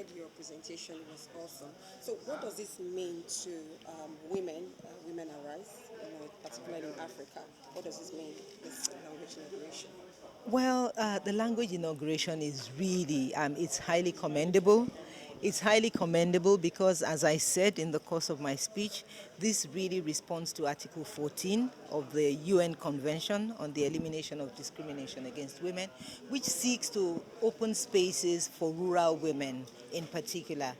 heard your presentation. It was awesome. So, what does this mean to women, women arise, particularly in Africa? What does this mean, this language integration? Well, the language inauguration is really, it's highly commendable. It's highly commendable because, as I said in the course of my speech, this really responds to Article 14 of the UN Convention on the Elimination of Discrimination Against Women, which seeks to open spaces for rural women in particular.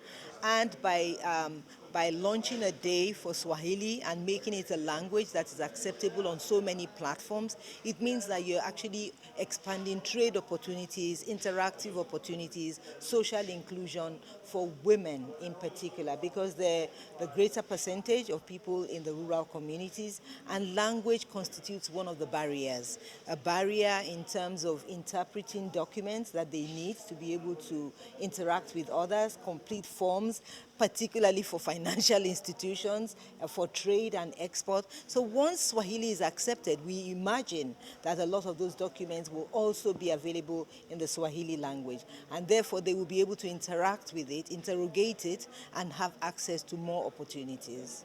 And by launching a day for Swahili and making it a language that is acceptable on so many platforms, it means that you're actually expanding trade opportunities, interactive opportunities, social inclusion for women in particular, because they're the greater percentage of people in the rural communities, and language constitutes one of the barriers. A barrier in terms of interpreting documents that they need to be able to interact with others, complete forms, particularly for financial institutions, for trade and export. So once Swahili is accepted, we imagine that a lot of those documents will also be available in the Swahili language. And therefore, they will be able to interact with it, interrogate it, and have access to more opportunities.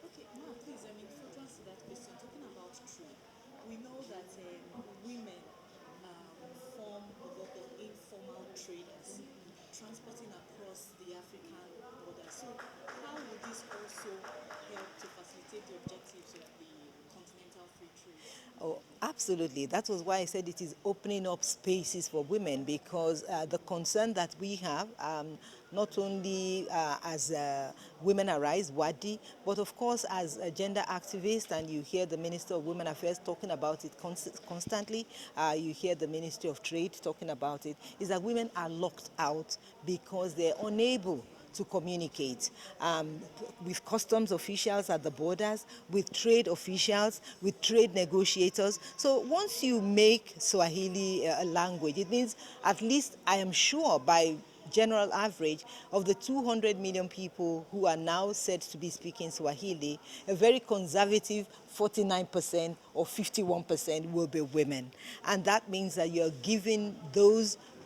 Okay, now please, in furtherance to that question, talking about trade, we know that women form a lot of informal traders, transporting across the African border. So, how would this also help to facilitate the objectives of the continental free trade? Oh, absolutely. That was why I said it is opening up spaces for women, because the concern that we have, not only as Women Arise, WADI, but of course as a gender activist, and you hear the Minister of Women Affairs talking about it constantly, you hear the Ministry of Trade talking about it, is that women are locked out because they're unable to communicate with customs officials at the borders, with trade officials, with trade negotiators. So once you make Swahili a language, it means at least, I am sure, by general average, of the 200 million people who are now said to be speaking Swahili, a very conservative 49% or 51% will be women. And that means that you're giving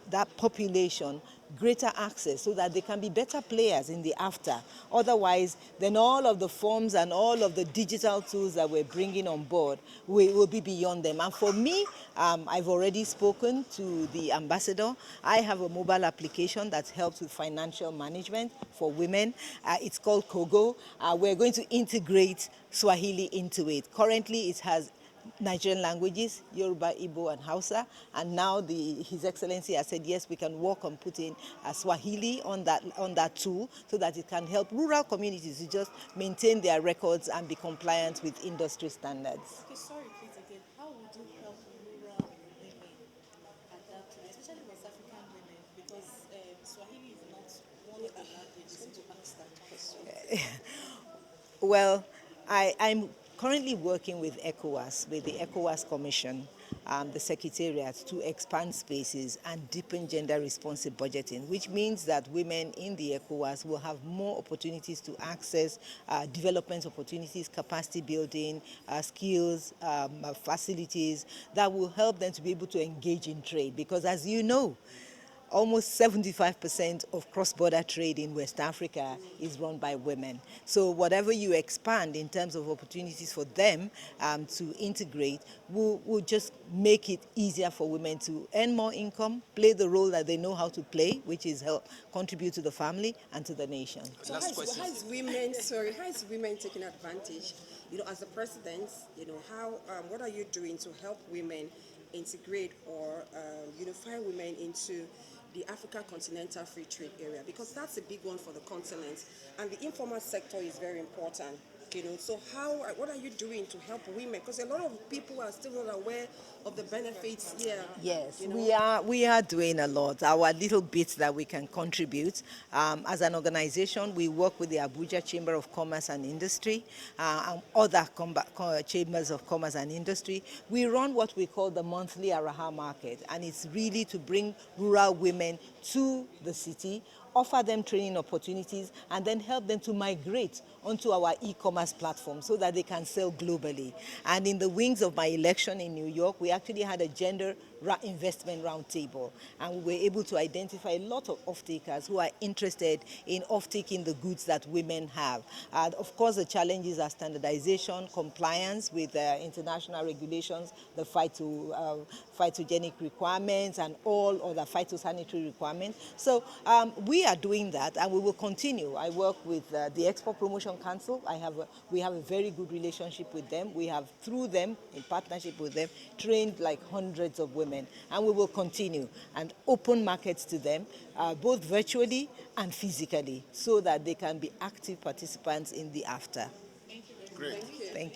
that population greater access so that they can be better players in the after. Otherwise, then all of the forms and all of the digital tools that we're bringing on board will be beyond them. And for me, I've already spoken to the ambassador. I have a mobile application that helps with financial management for women. It's called Kogo. We're going to integrate Swahili into it. Currently, it has Nigerian languages, Yoruba, Igbo, and Hausa. And now His Excellency has said, yes, we can work on putting Swahili on that tool so that it can help rural communities to just maintain their records and be compliant with industry standards. Okay, sorry, please again. How would you help rural women adapt to it, especially West African women? Because Swahili is not one of the languages to ask that question. Well, I'm currently working with ECOWAS, with the ECOWAS Commission, the Secretariat, to expand spaces and deepen gender-responsive budgeting, which means that women in the ECOWAS will have more opportunities to access development opportunities, capacity building, skills, facilities that will help them to be able to engage in trade. Because as you know, almost 75% of cross-border trade in West Africa is run by women. So whatever you expand in terms of opportunities for them to integrate will just make it easier for women to earn more income, play the role that they know how to play, which is help contribute to the family and to the nation. So how is women taking advantage? As the president, what are you doing to help women integrate or unify women into the Africa Continental Free Trade Area? Because that's a big one for the continent, and the informal sector is very important. So what are you doing to help women? Because a lot of people are still not aware of the benefits here. Yes, we are doing a lot. Our little bit that we can contribute. As an organization, we work with the Abuja Chamber of Commerce and Industry, and other chambers of commerce and industry. We run what we call the monthly Araha market, and it's really to bring rural women to the city, offer them training opportunities, and then help them to migrate onto our e-commerce platform so that they can sell globally. And in the wings of my election in New York, we actually had a gender investment roundtable, and we were able to identify a lot of off-takers who are interested in off-taking the goods that women have. Of course, the challenges are standardization, compliance with international regulations, the phytogenic requirements, and all other phytosanitary requirements. So we are doing that, and we will continue. I work with the Export Promotion Council. We have a very good relationship with them. We have, through them, in partnership with them, trained like hundreds of women, and we will continue and open markets to them, both virtually and physically, so that they can be active participants in the after. Great. Thank you.